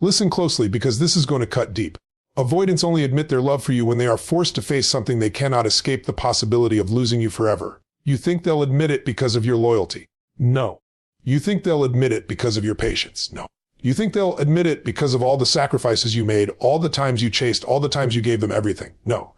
Listen closely because this is going to cut deep. Avoidants only admit their love for you when they are forced to face something they cannot escape, the possibility of losing you forever. You think they'll admit it because of your loyalty? No. You think they'll admit it because of your patience? No. You think they'll admit it because of all the sacrifices you made, all the times you chased, all the times you gave them everything? No.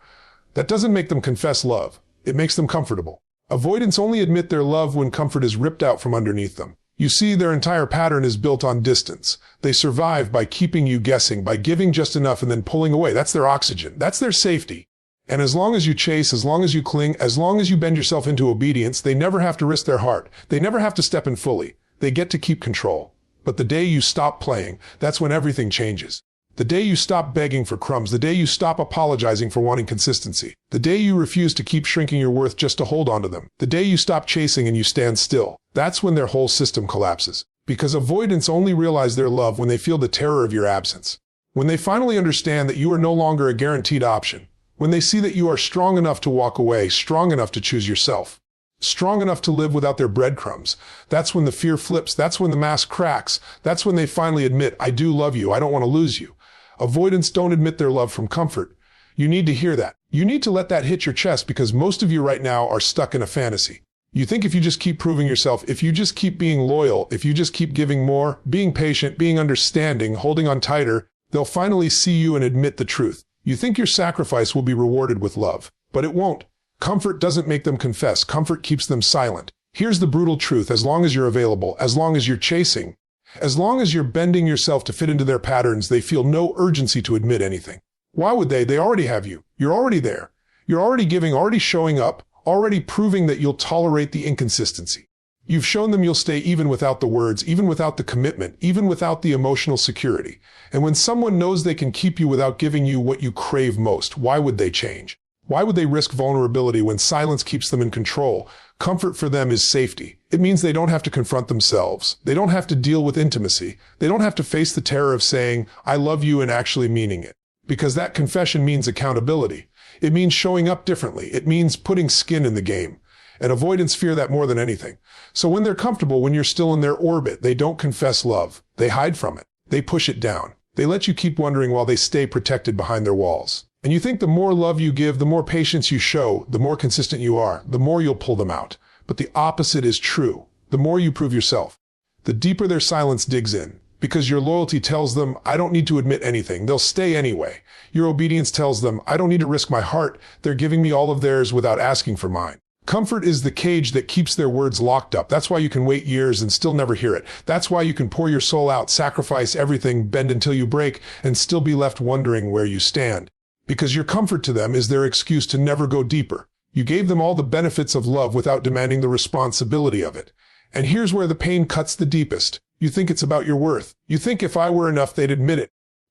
That doesn't make them confess love. It makes them comfortable. Avoidants only admit their love when comfort is ripped out from underneath them. You see, their entire pattern is built on distance. They survive by keeping you guessing, by giving just enough and then pulling away. That's their oxygen. That's their safety. And as long as you chase, as long as you cling, as long as you bend yourself into obedience, they never have to risk their heart. They never have to step in fully. They get to keep control. But the day you stop playing, that's when everything changes. The day you stop begging for crumbs, the day you stop apologizing for wanting consistency, the day you refuse to keep shrinking your worth just to hold on to them, the day you stop chasing and you stand still, that's when their whole system collapses. Because avoidants only realize their love when they feel the terror of your absence. When they finally understand that you are no longer a guaranteed option. When they see that you are strong enough to walk away, strong enough to choose yourself. Strong enough to live without their breadcrumbs. That's when the fear flips. That's when the mask cracks. That's when they finally admit, I do love you. I don't want to lose you. Avoidants don't admit their love from comfort. You need to hear that. You need to let that hit your chest because most of you right now are stuck in a fantasy. You think if you just keep proving yourself, if you just keep being loyal, if you just keep giving more, being patient, being understanding, holding on tighter, they'll finally see you and admit the truth. You think your sacrifice will be rewarded with love, but it won't. Comfort doesn't make them confess. Comfort keeps them silent. Here's the brutal truth. As long as you're available, as long as you're chasing, as long as you're bending yourself to fit into their patterns, they feel no urgency to admit anything. Why would they? They already have you. You're already there. You're already giving, already showing up, already proving that you'll tolerate the inconsistency. You've shown them you'll stay even without the words, even without the commitment, even without the emotional security. And when someone knows they can keep you without giving you what you crave most, why would they change? Why would they risk vulnerability when silence keeps them in control? Comfort for them is safety. It means they don't have to confront themselves. They don't have to deal with intimacy. They don't have to face the terror of saying, I love you, and actually meaning it. Because that confession means accountability. It means showing up differently. It means putting skin in the game. And avoidants fear that more than anything. So when they're comfortable, when you're still in their orbit, they don't confess love. They hide from it. They push it down. They let you keep wondering while they stay protected behind their walls. And you think the more love you give, the more patience you show, the more consistent you are, the more you'll pull them out. But the opposite is true. The more you prove yourself, the deeper their silence digs in. Because your loyalty tells them, I don't need to admit anything. They'll stay anyway. Your obedience tells them, I don't need to risk my heart. They're giving me all of theirs without asking for mine. Comfort is the cage that keeps their words locked up. That's why you can wait years and still never hear it. That's why you can pour your soul out, sacrifice everything, bend until you break, and still be left wondering where you stand. Because your comfort to them is their excuse to never go deeper. You gave them all the benefits of love without demanding the responsibility of it. And here's where the pain cuts the deepest. You think it's about your worth. You think if I were enough, they'd admit it.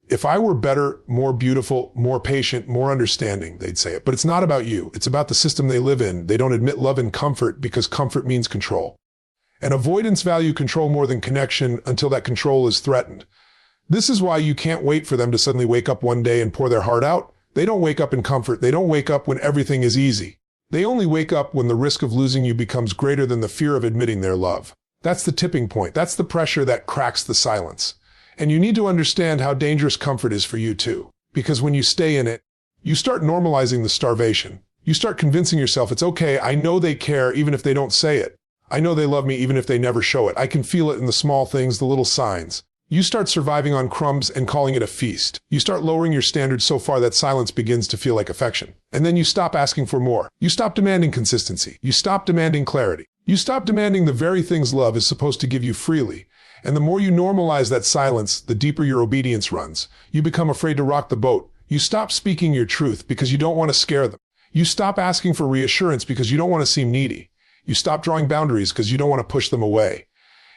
If I were better, more beautiful, more patient, more understanding, they'd say it. But it's not about you. It's about the system they live in. They don't admit love and comfort because comfort means control. And avoidants value control more than connection until that control is threatened. This is why you can't wait for them to suddenly wake up one day and pour their heart out. They don't wake up in comfort. They don't wake up when everything is easy. They only wake up when the risk of losing you becomes greater than the fear of admitting their love. That's the tipping point. That's the pressure that cracks the silence. And you need to understand how dangerous comfort is for you too. Because when you stay in it, you start normalizing the starvation. You start convincing yourself it's okay. I know they care even if they don't say it. I know they love me even if they never show it. I can feel it in the small things, the little signs. You start surviving on crumbs and calling it a feast. You start lowering your standards so far that silence begins to feel like affection. And then you stop asking for more. You stop demanding consistency. You stop demanding clarity. You stop demanding the very things love is supposed to give you freely. And the more you normalize that silence, the deeper your obedience runs. You become afraid to rock the boat. You stop speaking your truth because you don't want to scare them. You stop asking for reassurance because you don't want to seem needy. You stop drawing boundaries because you don't want to push them away.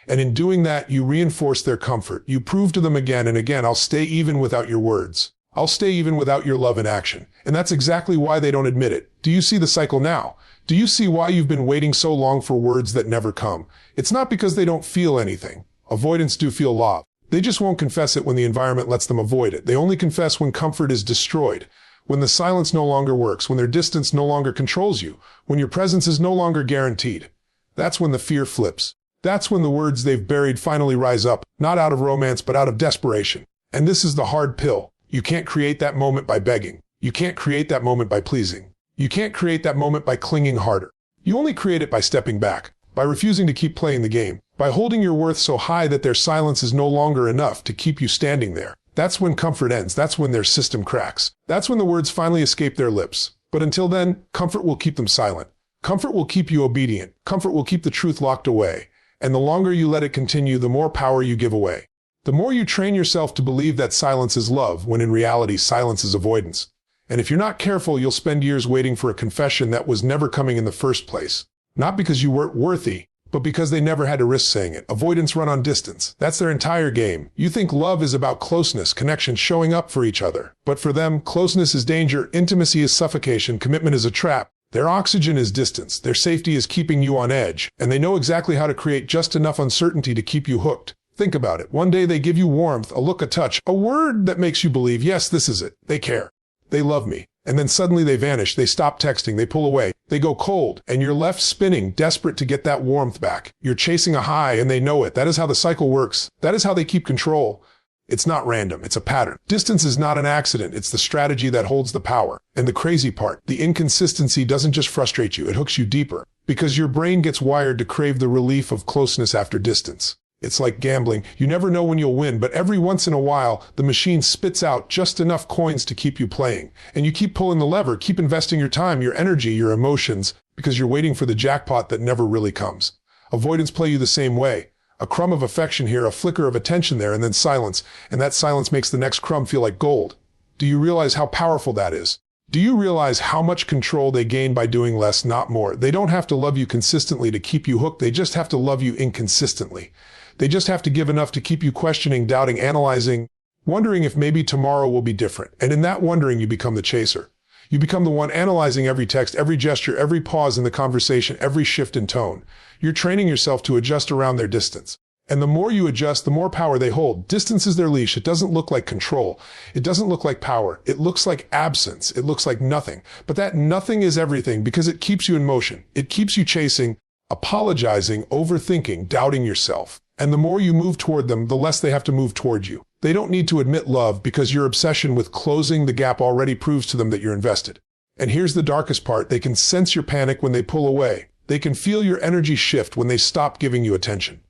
And in doing that, you reinforce their comfort. You prove to them again and again, I'll stay even without your words. I'll stay even without your love in action. And that's exactly why they don't admit it. Do you see the cycle now? Do you see why you've been waiting so long for words that never come? It's not because they don't feel anything. Avoidants do feel love. They just won't confess it when the environment lets them avoid it. They only confess when comfort is destroyed, when the silence no longer works, when their distance no longer controls you, when your presence is no longer guaranteed. That's when the fear flips. That's when the words they've buried finally rise up, not out of romance, but out of desperation. And this is the hard pill. You can't create that moment by begging. You can't create that moment by pleasing. You can't create that moment by clinging harder. You only create it by stepping back, by refusing to keep playing the game, by holding your worth so high that their silence is no longer enough to keep you standing there. That's when comfort ends. That's when their system cracks. That's when the words finally escape their lips. But until then, comfort will keep them silent. Comfort will keep you obedient. Comfort will keep the truth locked away. And the longer you let it continue, the more power you give away. The more you train yourself to believe that silence is love, when in reality, silence is avoidance. And if you're not careful, you'll spend years waiting for a confession that was never coming in the first place. Not because you weren't worthy, but because they never had to risk saying it. Avoidants run on distance. That's their entire game. You think love is about closeness, connection, showing up for each other. But for them, closeness is danger, intimacy is suffocation, commitment is a trap. Their oxygen is distance. Their safety is keeping you on edge. And they know exactly how to create just enough uncertainty to keep you hooked. Think about it. One day they give you warmth, a look, a touch, a word that makes you believe, yes, this is it. They care. They love me. And then suddenly they vanish. They stop texting. They pull away. They go cold. And you're left spinning, desperate to get that warmth back. You're chasing a high and they know it. That is how the cycle works. That is how they keep control. It's not random. It's a pattern. Distance is not an accident. It's the strategy that holds the power. And the crazy part, the inconsistency doesn't just frustrate you. It hooks you deeper because your brain gets wired to crave the relief of closeness after distance. It's like gambling. You never know when you'll win, but every once in a while, the machine spits out just enough coins to keep you playing. And you keep pulling the lever, keep investing your time, your energy, your emotions, because you're waiting for the jackpot that never really comes. Avoidants play you the same way. A crumb of affection here, a flicker of attention there, and then silence. And that silence makes the next crumb feel like gold. Do you realize how powerful that is? Do you realize how much control they gain by doing less, not more? They don't have to love you consistently to keep you hooked. They just have to love you inconsistently. They just have to give enough to keep you questioning, doubting, analyzing, wondering if maybe tomorrow will be different. And in that wondering, you become the chaser. You become the one analyzing every text, every gesture, every pause in the conversation, every shift in tone. You're training yourself to adjust around their distance. And the more you adjust, the more power they hold. Distance is their leash. It doesn't look like control. It doesn't look like power. It looks like absence. It looks like nothing. But that nothing is everything because it keeps you in motion. It keeps you chasing, apologizing, overthinking, doubting yourself. And the more you move toward them, the less they have to move toward you. They don't need to admit love because your obsession with closing the gap already proves to them that you're invested. And here's the darkest part. They can sense your panic when they pull away. They can feel your energy shift when they stop giving you attention.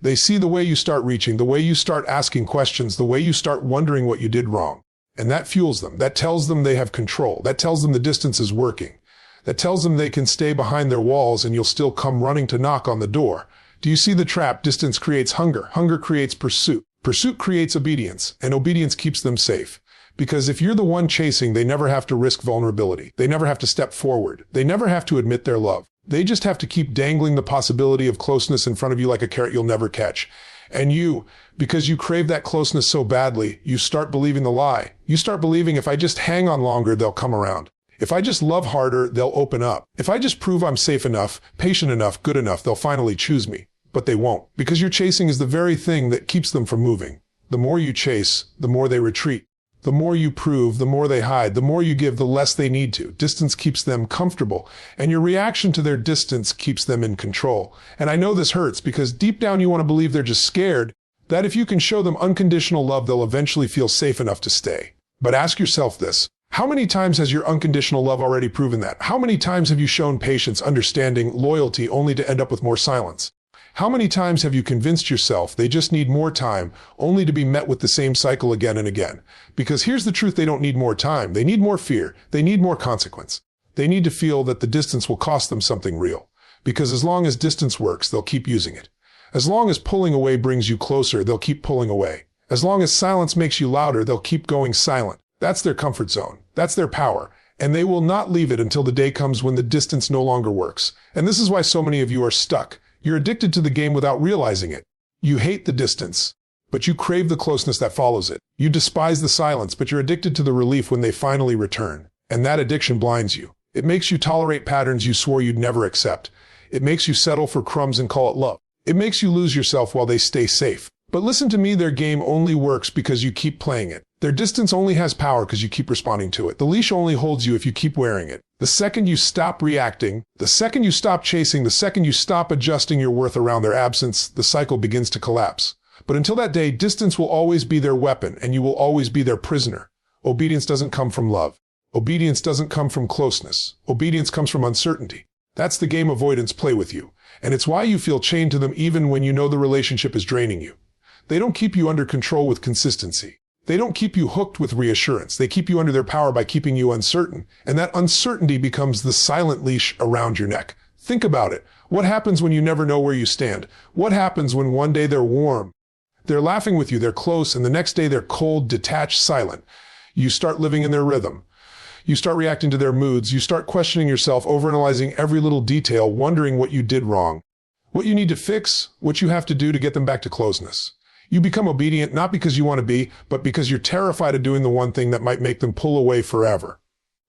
They see the way you start reaching, the way you start asking questions, the way you start wondering what you did wrong. And that fuels them. That tells them they have control. That tells them the distance is working. That tells them they can stay behind their walls and you'll still come running to knock on the door. Do you see the trap? Distance creates hunger. Hunger creates pursuit. Pursuit creates obedience, and obedience keeps them safe. Because if you're the one chasing, they never have to risk vulnerability. They never have to step forward. They never have to admit their love. They just have to keep dangling the possibility of closeness in front of you like a carrot you'll never catch. And you, because you crave that closeness so badly, you start believing the lie. You start believing if I just hang on longer, they'll come around. If I just love harder, they'll open up. If I just prove I'm safe enough, patient enough, good enough, they'll finally choose me. But they won't, because your chasing is the very thing that keeps them from moving. The more you chase, the more they retreat. The more you prove, the more they hide. The more you give, the less they need to. Distance keeps them comfortable, and your reaction to their distance keeps them in control. And I know this hurts because deep down you want to believe they're just scared that if you can show them unconditional love, they'll eventually feel safe enough to stay. But ask yourself this. How many times has your unconditional love already proven that? How many times have you shown patience, understanding, loyalty, only to end up with more silence? How many times have you convinced yourself they just need more time, only to be met with the same cycle again and again? Because here's the truth, they don't need more time. They need more fear. They need more consequence. They need to feel that the distance will cost them something real. Because as long as distance works, they'll keep using it. As long as pulling away brings you closer, they'll keep pulling away. As long as silence makes you louder, they'll keep going silent. That's their comfort zone. That's their power. And they will not leave it until the day comes when the distance no longer works. And this is why so many of you are stuck. You're addicted to the game without realizing it. You hate the distance, but you crave the closeness that follows it. You despise the silence, but you're addicted to the relief when they finally return. And that addiction blinds you. It makes you tolerate patterns you swore you'd never accept. It makes you settle for crumbs and call it love. It makes you lose yourself while they stay safe. But listen to me, their game only works because you keep playing it. Their distance only has power because you keep responding to it. The leash only holds you if you keep wearing it. The second you stop reacting, the second you stop chasing, the second you stop adjusting your worth around their absence, the cycle begins to collapse. But until that day, distance will always be their weapon, and you will always be their prisoner. Obedience doesn't come from love. Obedience doesn't come from closeness. Obedience comes from uncertainty. That's the game avoidants play with you, and it's why you feel chained to them even when you know the relationship is draining you. They don't keep you under control with consistency. They don't keep you hooked with reassurance. They keep you under their power by keeping you uncertain, and that uncertainty becomes the silent leash around your neck. Think about it. What happens when you never know where you stand? What happens when one day they're warm, they're laughing with you, they're close, and the next day they're cold, detached, silent? You start living in their rhythm. You start reacting to their moods. You start questioning yourself, overanalyzing every little detail, wondering what you did wrong, what you need to fix, what you have to do to get them back to closeness. You become obedient not because you want to be, but because you're terrified of doing the one thing that might make them pull away forever.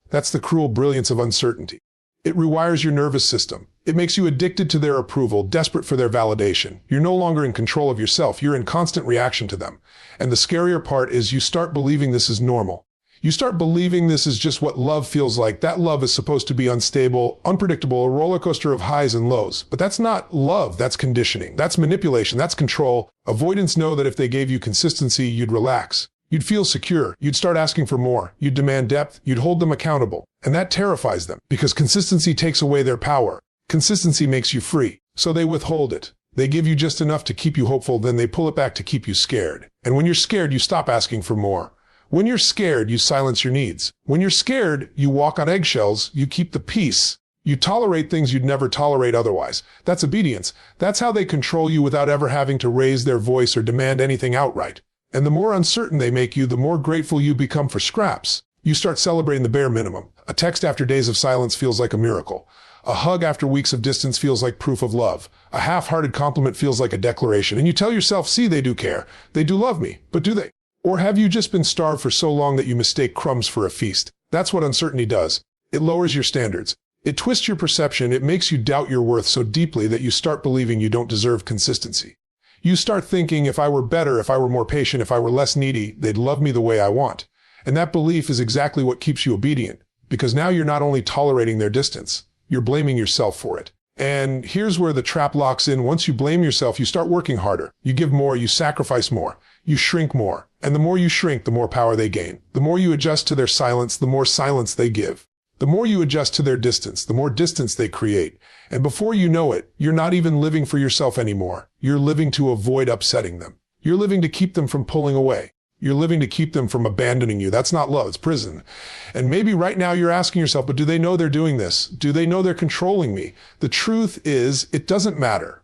That's the cruel brilliance of uncertainty. It rewires your nervous system. It makes you addicted to their approval, desperate for their validation. You're no longer in control of yourself. You're in constant reaction to them. And the scarier part is you start believing this is normal. You start believing this is just what love feels like. That love is supposed to be unstable, unpredictable, a roller coaster of highs and lows. But that's not love. That's conditioning. That's manipulation. That's control. Avoidants know that if they gave you consistency, you'd relax. You'd feel secure. You'd start asking for more. You'd demand depth. You'd hold them accountable. And that terrifies them because consistency takes away their power. Consistency makes you free. So they withhold it. They give you just enough to keep you hopeful, then they pull it back to keep you scared. And when you're scared, you stop asking for more. When you're scared, you silence your needs. When you're scared, you walk on eggshells, you keep the peace. You tolerate things you'd never tolerate otherwise. That's obedience. That's how they control you without ever having to raise their voice or demand anything outright. And the more uncertain they make you, the more grateful you become for scraps. You start celebrating the bare minimum. A text after days of silence feels like a miracle. A hug after weeks of distance feels like proof of love. A half-hearted compliment feels like a declaration. And you tell yourself, see, they do care. They do love me. But do they? Or have you just been starved for so long that you mistake crumbs for a feast? That's what uncertainty does. It lowers your standards. It twists your perception. It makes you doubt your worth so deeply that you start believing you don't deserve consistency. You start thinking, if I were better, if I were more patient, if I were less needy, they'd love me the way I want. And that belief is exactly what keeps you obedient, because now you're not only tolerating their distance, you're blaming yourself for it. And here's where the trap locks in. Once you blame yourself, you start working harder. You give more, you sacrifice more, you shrink more. And the more you shrink, the more power they gain. The more you adjust to their silence, the more silence they give. The more you adjust to their distance, the more distance they create. And before you know it, you're not even living for yourself anymore. You're living to avoid upsetting them. You're living to keep them from pulling away. You're living to keep them from abandoning you. That's not love, it's prison. And maybe right now you're asking yourself, but do they know they're doing this? Do they know they're controlling me? The truth is, it doesn't matter.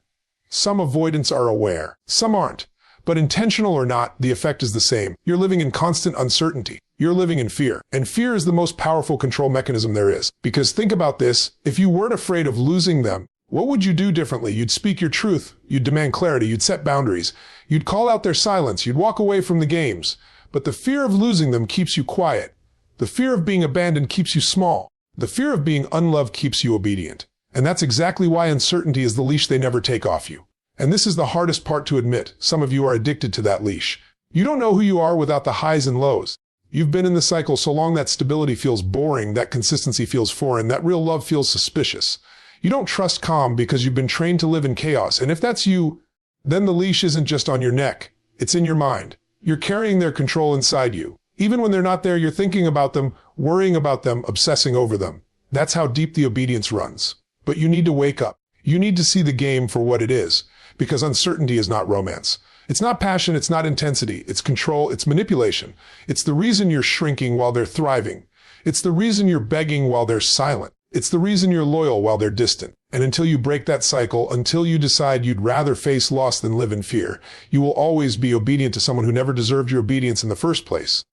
Some avoidants are aware. Some aren't. But intentional or not, the effect is the same. You're living in constant uncertainty. You're living in fear. And fear is the most powerful control mechanism there is. Because think about this, if you weren't afraid of losing them, what would you do differently? You'd speak your truth. You'd demand clarity. You'd set boundaries. You'd call out their silence. You'd walk away from the games. But the fear of losing them keeps you quiet. The fear of being abandoned keeps you small. The fear of being unloved keeps you obedient. And that's exactly why uncertainty is the leash they never take off you. And this is the hardest part to admit. Some of you are addicted to that leash. You don't know who you are without the highs and lows. You've been in the cycle so long that stability feels boring, that consistency feels foreign, that real love feels suspicious. You don't trust calm because you've been trained to live in chaos. And if that's you, then the leash isn't just on your neck. It's in your mind. You're carrying their control inside you. Even when they're not there, you're thinking about them, worrying about them, obsessing over them. That's how deep the obedience runs. But you need to wake up. You need to see the game for what it is. Because uncertainty is not romance. It's not passion, it's not intensity, it's control, it's manipulation. It's the reason you're shrinking while they're thriving. It's the reason you're begging while they're silent. It's the reason you're loyal while they're distant. And until you break that cycle, until you decide you'd rather face loss than live in fear, you will always be obedient to someone who never deserved your obedience in the first place.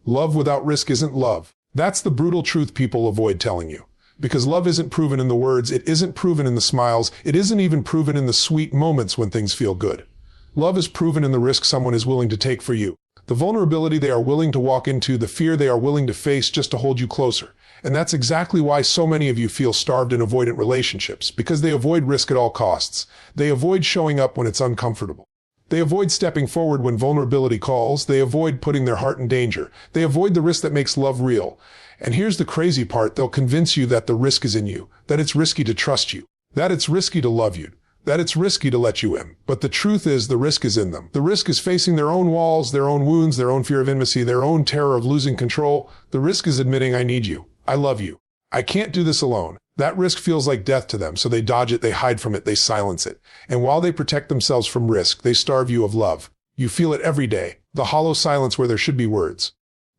Love without risk isn't love. That's the brutal truth people avoid telling you. Because love isn't proven in the words, it isn't proven in the smiles, it isn't even proven in the sweet moments when things feel good. Love is proven in the risk someone is willing to take for you, the vulnerability they are willing to walk into, the fear they are willing to face just to hold you closer. And that's exactly why so many of you feel starved in avoidant relationships, because they avoid risk at all costs. They avoid showing up when it's uncomfortable. They avoid stepping forward when vulnerability calls. They avoid putting their heart in danger. They avoid the risk that makes love real. And here's the crazy part. They'll convince you that the risk is in you, that it's risky to trust you, that it's risky to love you, that it's risky to let you in. But the truth is the risk is in them. The risk is facing their own walls, their own wounds, their own fear of intimacy, their own terror of losing control. The risk is admitting, I need you. I love you. I can't do this alone. That risk feels like death to them, so they dodge it, they hide from it, they silence it. And while they protect themselves from risk, they starve you of love. You feel it every day. The hollow silence where there should be words.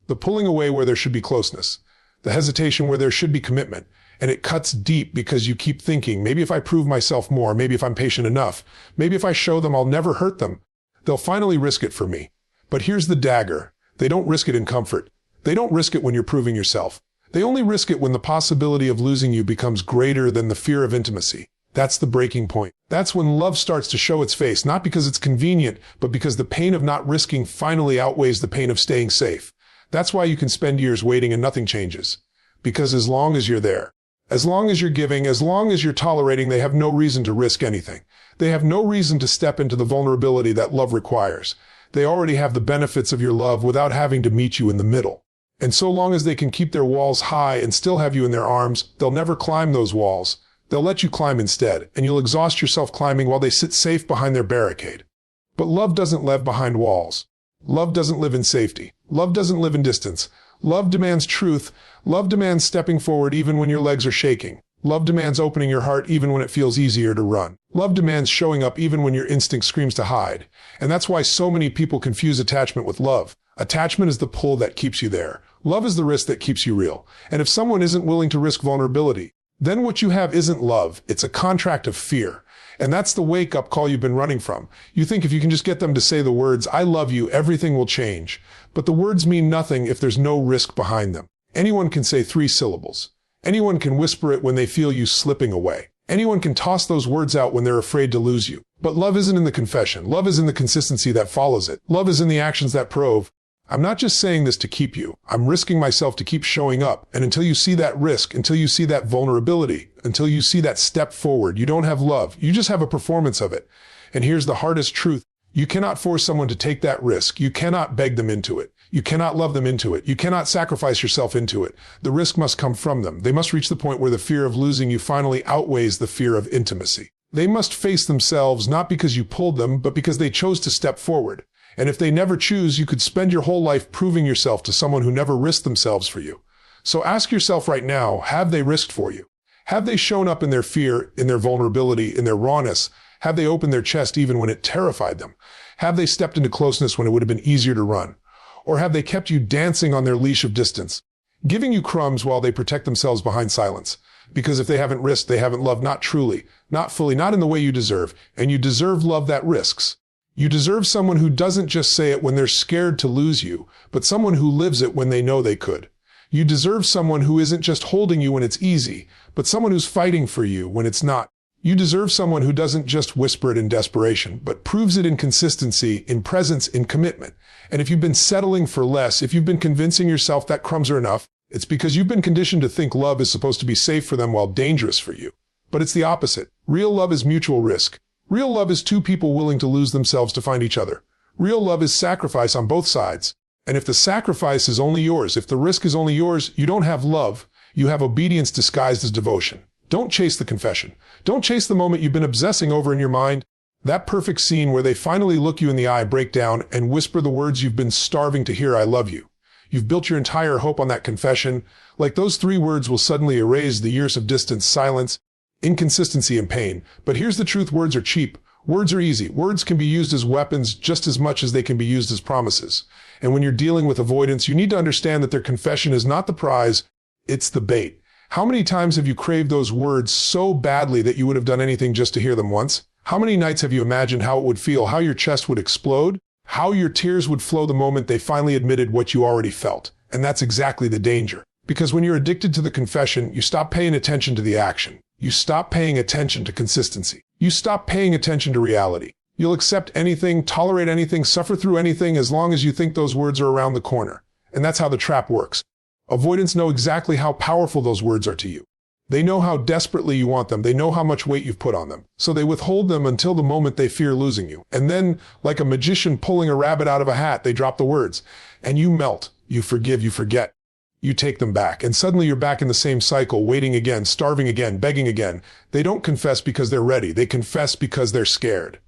The pulling away where there should be closeness. The hesitation where there should be commitment. And it cuts deep because you keep thinking, maybe if I prove myself more, maybe if I'm patient enough, maybe if I show them I'll never hurt them, they'll finally risk it for me. But here's the dagger. They don't risk it in comfort. They don't risk it when you're proving yourself. They only risk it when the possibility of losing you becomes greater than the fear of intimacy. That's the breaking point. That's when love starts to show its face, not because it's convenient, but because the pain of not risking finally outweighs the pain of staying safe. That's why you can spend years waiting and nothing changes. Because as long as you're there, as long as you're giving, as long as you're tolerating, they have no reason to risk anything. They have no reason to step into the vulnerability that love requires. They already have the benefits of your love without having to meet you in the middle. And so long as they can keep their walls high and still have you in their arms, they'll never climb those walls. They'll let you climb instead, and you'll exhaust yourself climbing while they sit safe behind their barricade. But love doesn't live behind walls. Love doesn't live in safety. Love doesn't live in distance. Love demands truth. Love demands stepping forward even when your legs are shaking. Love demands opening your heart even when it feels easier to run. Love demands showing up even when your instinct screams to hide. And that's why so many people confuse attachment with love. Attachment is the pull that keeps you there. Love is the risk that keeps you real. And if someone isn't willing to risk vulnerability, then what you have isn't love. It's a contract of fear. And that's the wake-up call you've been running from. You think if you can just get them to say the words, I love you, everything will change. But the words mean nothing if there's no risk behind them. Anyone can say 3 syllables. Anyone can whisper it when they feel you slipping away. Anyone can toss those words out when they're afraid to lose you. But love isn't in the confession. Love is in the consistency that follows it. Love is in the actions that prove. I'm not just saying this to keep you. I'm risking myself to keep showing up. And until you see that risk, until you see that vulnerability, until you see that step forward, you don't have love. You just have a performance of it. And here's the hardest truth. You cannot force someone to take that risk. You cannot beg them into it. You cannot love them into it. You cannot sacrifice yourself into it. The risk must come from them. They must reach the point where the fear of losing you finally outweighs the fear of intimacy. They must face themselves not because you pulled them, but because they chose to step forward. And if they never choose, you could spend your whole life proving yourself to someone who never risked themselves for you. So ask yourself right now, have they risked for you? Have they shown up in their fear, in their vulnerability, in their rawness? Have they opened their chest even when it terrified them? Have they stepped into closeness when it would have been easier to run? Or have they kept you dancing on their leash of distance, giving you crumbs while they protect themselves behind silence? Because if they haven't risked, they haven't loved, not truly, not fully, not in the way you deserve. And you deserve love that risks. You deserve someone who doesn't just say it when they're scared to lose you, but someone who lives it when they know they could. You deserve someone who isn't just holding you when it's easy, but someone who's fighting for you when it's not. You deserve someone who doesn't just whisper it in desperation, but proves it in consistency, in presence, in commitment. And if you've been settling for less, if you've been convincing yourself that crumbs are enough, it's because you've been conditioned to think love is supposed to be safe for them while dangerous for you. But it's the opposite. Real love is mutual risk. Real love is 2 people willing to lose themselves to find each other. Real love is sacrifice on both sides. And if the sacrifice is only yours, if the risk is only yours, you don't have love. You have obedience disguised as devotion. Don't chase the confession. Don't chase the moment you've been obsessing over in your mind. That perfect scene where they finally look you in the eye, break down, and whisper the words you've been starving to hear, I love you. You've built your entire hope on that confession. Like those 3 words will suddenly erase the years of distance, silence, inconsistency, and pain. But here's the truth. Words are cheap. Words are easy. Words can be used as weapons just as much as they can be used as promises. And when you're dealing with avoidance, you need to understand that their confession is not the prize, it's the bait. How many times have you craved those words so badly that you would have done anything just to hear them once? How many nights have you imagined how it would feel, how your chest would explode, how your tears would flow the moment they finally admitted what you already felt? And that's exactly the danger. Because when you're addicted to the confession, you stop paying attention to the action. You stop paying attention to consistency. You stop paying attention to reality. You'll accept anything, tolerate anything, suffer through anything as long as you think those words are around the corner. And that's how the trap works. Avoidants know exactly how powerful those words are to you. They know how desperately you want them. They know how much weight you've put on them. So they withhold them until the moment they fear losing you. And then, like a magician pulling a rabbit out of a hat, they drop the words. And you melt. You forgive. You forget. You take them back, and suddenly you're back in the same cycle, waiting again, starving again, begging again. They don't confess because they're ready. They confess because they're scared.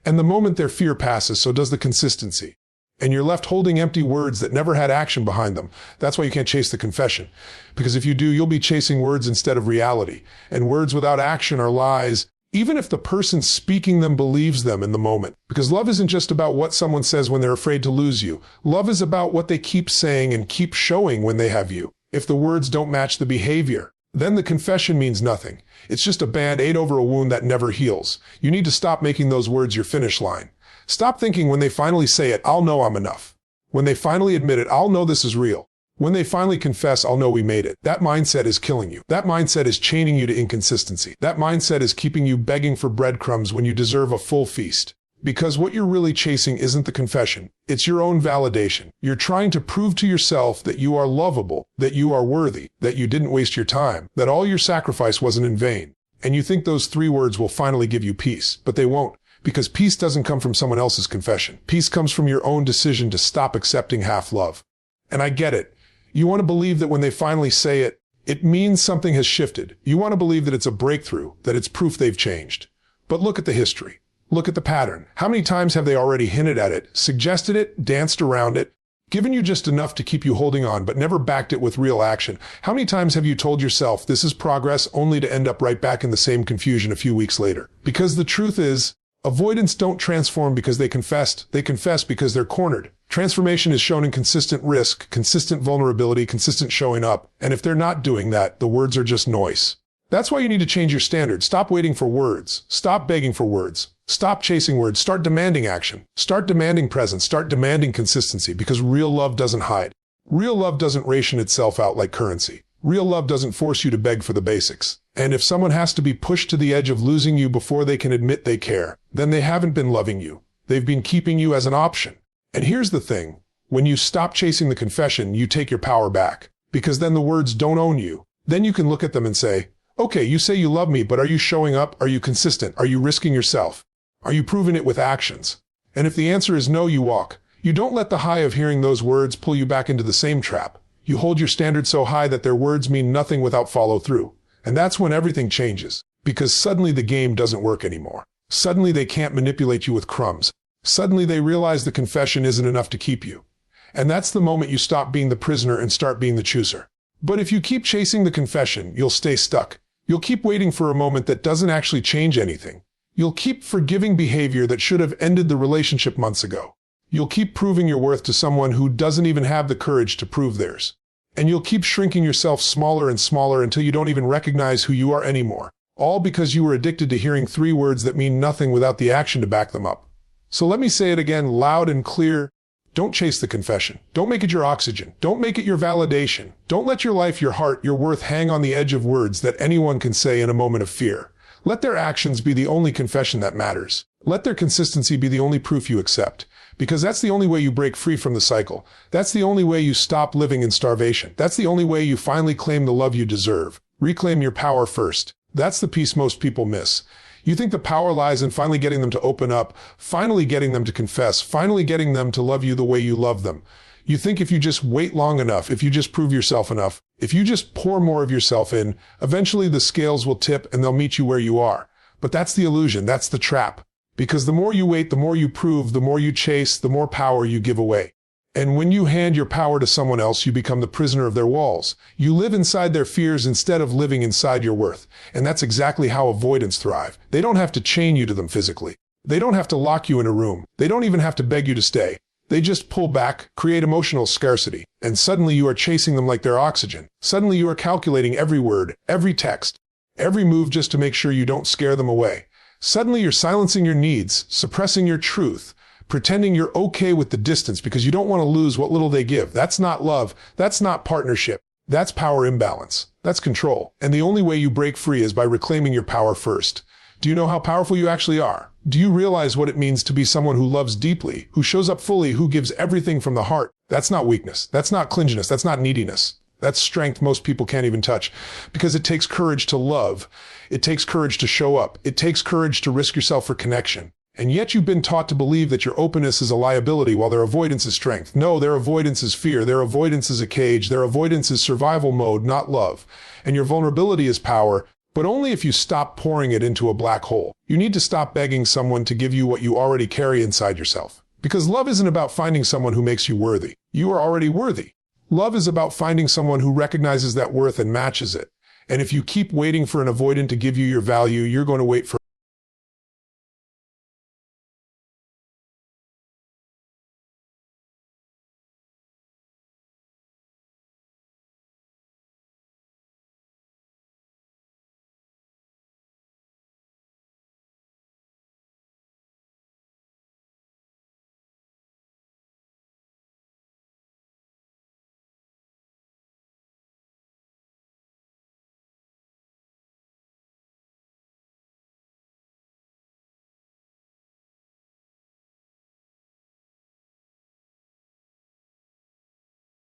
And the moment their fear passes, so does the consistency. And you're left holding empty words that never had action behind them. That's why you can't chase the confession. Because if you do, you'll be chasing words instead of reality. And words without action are lies, even if the person speaking them believes them in the moment. Because love isn't just about what someone says when they're afraid to lose you. Love is about what they keep saying and keep showing when they have you. If the words don't match the behavior, then the confession means nothing. It's just a band-aid over a wound that never heals. You need to stop making those words your finish line. Stop thinking when they finally say it, I'll know I'm enough. When they finally admit it, I'll know this is real. When they finally confess, I'll know we made it. That mindset is killing you. That mindset is chaining you to inconsistency. That mindset is keeping you begging for breadcrumbs when you deserve a full feast. Because what you're really chasing isn't the confession. It's your own validation. You're trying to prove to yourself that you are lovable, that you are worthy, that you didn't waste your time, that all your sacrifice wasn't in vain. And you think those 3 words will finally give you peace, but they won't. Because peace doesn't come from someone else's confession. Peace comes from your own decision to stop accepting half love. And I get it. You want to believe that when they finally say it, it means something has shifted. You want to believe that it's a breakthrough, that it's proof they've changed. But look at the history. Look at the pattern. How many times have they already hinted at it, suggested it, danced around it, given you just enough to keep you holding on, but never backed it with real action? How many times have you told yourself this is progress only to end up right back in the same confusion a few weeks later? Because the truth is, avoidants don't transform because they confessed. They confess because they're cornered. Transformation is shown in consistent risk, consistent vulnerability, consistent showing up. And if they're not doing that, the words are just noise. That's why you need to change your standards. Stop waiting for words. Stop begging for words. Stop chasing words. Start demanding action. Start demanding presence. Start demanding consistency, because real love doesn't hide. Real love doesn't ration itself out like currency. Real love doesn't force you to beg for the basics. And if someone has to be pushed to the edge of losing you before they can admit they care, then they haven't been loving you. They've been keeping you as an option. And here's the thing. When you stop chasing the confession, you take your power back. Because then the words don't own you. Then you can look at them and say, okay, you say you love me, but are you showing up? Are you consistent? Are you risking yourself? Are you proving it with actions? And if the answer is no, you walk. You don't let the high of hearing those words pull you back into the same trap. You hold your standards so high that their words mean nothing without follow through. And that's when everything changes. Because suddenly the game doesn't work anymore. Suddenly they can't manipulate you with crumbs. Suddenly they realize the confession isn't enough to keep you. And that's the moment you stop being the prisoner and start being the chooser. But if you keep chasing the confession, you'll stay stuck. You'll keep waiting for a moment that doesn't actually change anything. You'll keep forgiving behavior that should have ended the relationship months ago. You'll keep proving your worth to someone who doesn't even have the courage to prove theirs. And you'll keep shrinking yourself smaller and smaller until you don't even recognize who you are anymore. All because you were addicted to hearing 3 words that mean nothing without the action to back them up. So let me say it again loud and clear. Don't chase the confession. Don't make it your oxygen. Don't make it your validation. Don't let your life, your heart, your worth hang on the edge of words that anyone can say in a moment of fear. Let their actions be the only confession that matters. Let their consistency be the only proof you accept. Because that's the only way you break free from the cycle. That's the only way you stop living in starvation. That's the only way you finally claim the love you deserve. Reclaim your power first. That's the piece most people miss. You think the power lies in finally getting them to open up, finally getting them to confess, finally getting them to love you the way you love them. You think if you just wait long enough, if you just prove yourself enough, if you just pour more of yourself in, eventually the scales will tip and they'll meet you where you are. But that's the illusion. That's the trap. Because the more you wait, the more you prove, the more you chase, the more power you give away. And when you hand your power to someone else, you become the prisoner of their walls. You live inside their fears instead of living inside your worth. And that's exactly how avoidants thrive. They don't have to chain you to them physically. They don't have to lock you in a room. They don't even have to beg you to stay. They just pull back, create emotional scarcity, and suddenly you are chasing them like they're oxygen. Suddenly you are calculating every word, every text, every move just to make sure you don't scare them away. Suddenly you're silencing your needs, suppressing your truth, pretending you're okay with the distance because you don't want to lose what little they give. That's not love. That's not partnership. That's power imbalance. That's control. And the only way you break free is by reclaiming your power first. Do you know how powerful you actually are? Do you realize what it means to be someone who loves deeply, who shows up fully, who gives everything from the heart? That's not weakness. That's not clinginess. That's not neediness. That's strength most people can't even touch, because it takes courage to love. It takes courage to show up. It takes courage to risk yourself for connection. And yet you've been taught to believe that your openness is a liability while their avoidance is strength. No, their avoidance is fear. Their avoidance is a cage. Their avoidance is survival mode, not love. And your vulnerability is power, but only if you stop pouring it into a black hole. You need to stop begging someone to give you what you already carry inside yourself. Because love isn't about finding someone who makes you worthy. You are already worthy. Love is about finding someone who recognizes that worth and matches it. And if you keep waiting for an avoidant to give you your value, you're going to wait for